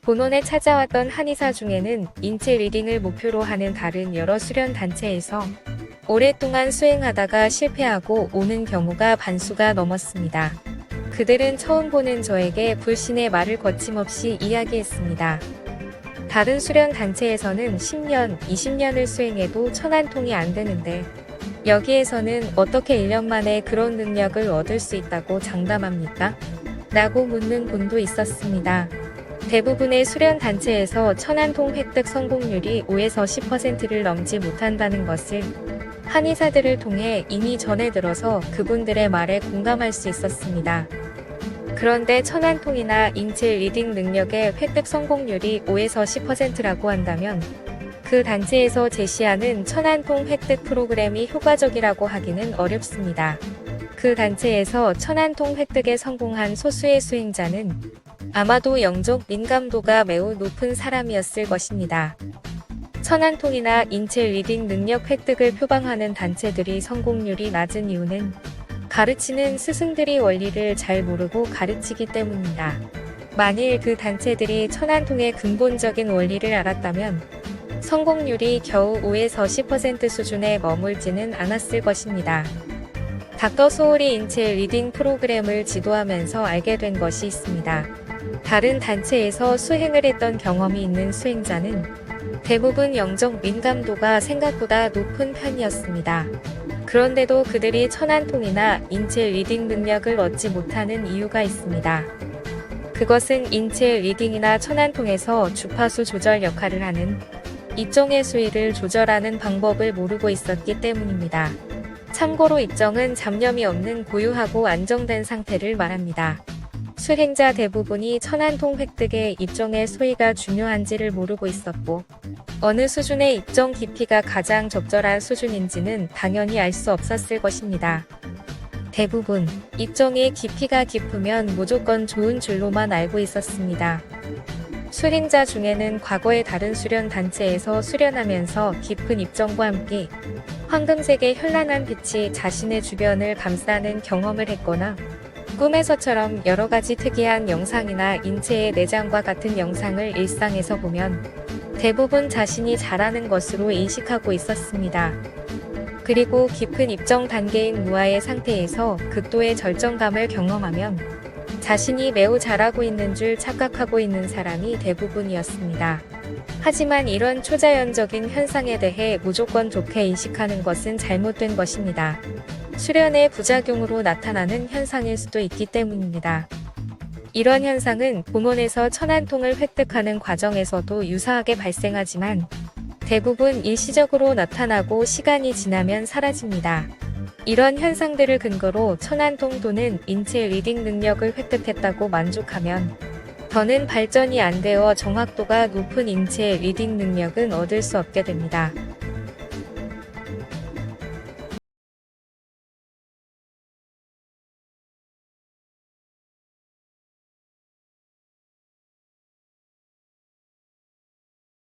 본원에 찾아왔던 한의사 중에는 인체 리딩을 목표로 하는 다른 여러 수련 단체에서 오랫동안 수행하다가 실패하고 오는 경우가 반수가 넘었습니다. 그들은 처음 보는 저에게 불신의 말을 거침없이 이야기했습니다. 다른 수련 단체에서는 10년, 20년을 수행해도 1000안 안 되는데 여기에서는 어떻게 1년 만에 그런 능력을 얻을 수 있다고 장담합니까? 라고 묻는 분도 있었습니다. 대부분의 수련 단체에서 1000안 획득 성공률이 5에서 10%를 넘지 못한다는 것을 한의사들을 통해 이미 전해 들어서 그분들의 말에 공감할 수 있었습니다. 그런데 1000안 인체 리딩 능력의 획득 성공률이 5에서 10%라고 한다면 그 단체에서 제시하는 1000안 획득 프로그램이 효과적이라고 하기는 어렵습니다. 그 단체에서 1000안 획득에 성공한 소수의 수행자는 아마도 영적 민감도가 매우 높은 사람이었을 것입니다. 1000안 인체 리딩 능력 획득을 표방하는 단체들이 성공률이 낮은 이유는 가르치는 스승들이 원리를 잘 모르고 가르치기 때문입니다. 만일 그 단체들이 1000안 근본적인 원리를 알았다면 성공률이 겨우 5에서 10% 수준에 머물지는 않았을 것입니다. 닥터 소울이 인체 리딩 프로그램을 지도하면서 알게 된 것이 있습니다. 다른 단체에서 수행을 했던 경험이 있는 수행자는 대부분 영적 민감도가 생각보다 높은 편이었습니다. 그런데도 그들이 1000안 인체 리딩 능력을 얻지 못하는 이유가 있습니다. 그것은 인체 리딩이나 1000안에서 주파수 조절 역할을 하는 입정의 수위를 조절하는 방법을 모르고 있었기 때문입니다. 참고로 입정은 잡념이 없는 고유하고 안정된 상태를 말합니다. 수행자 대부분이 1000안 획득에 입정의 소위가 중요한지를 모르고 있었고 어느 수준의 입정 깊이가 가장 적절한 수준인지는 당연히 알 수 없었을 것입니다. 대부분 입정의 깊이가 깊으면 무조건 좋은 줄로만 알고 있었습니다. 수행자 중에는 과거의 다른 수련 단체에서 수련하면서 깊은 입정과 함께 황금색의 현란한 빛이 자신의 주변을 감싸는 경험을 했거나 꿈에서처럼 여러가지 특이한 영상이나 인체의 내장과 같은 영상을 일상에서 보면 대부분 자신이 잘하는 것으로 인식하고 있었습니다. 그리고 깊은 입정 단계인 무아의 상태에서 극도의 절정감을 경험하면 자신이 매우 잘하고 있는 줄 착각하고 있는 사람이 대부분이었습니다. 하지만 이런 초자연적인 현상에 대해 무조건 좋게 인식하는 것은 잘못된 것입니다. 수련의 부작용으로 나타나는 현상일 수도 있기 때문입니다. 이런 현상은 본원에서 1000안을 획득하는 과정에서도 유사하게 발생하지만 대부분 일시적으로 나타나고 시간이 지나면 사라집니다. 이런 현상들을 근거로 1000안 또는 인체 리딩 능력을 획득했다고 만족하면 더는 발전이 안 되어 정확도가 높은 인체 리딩 능력은 얻을 수 없게 됩니다.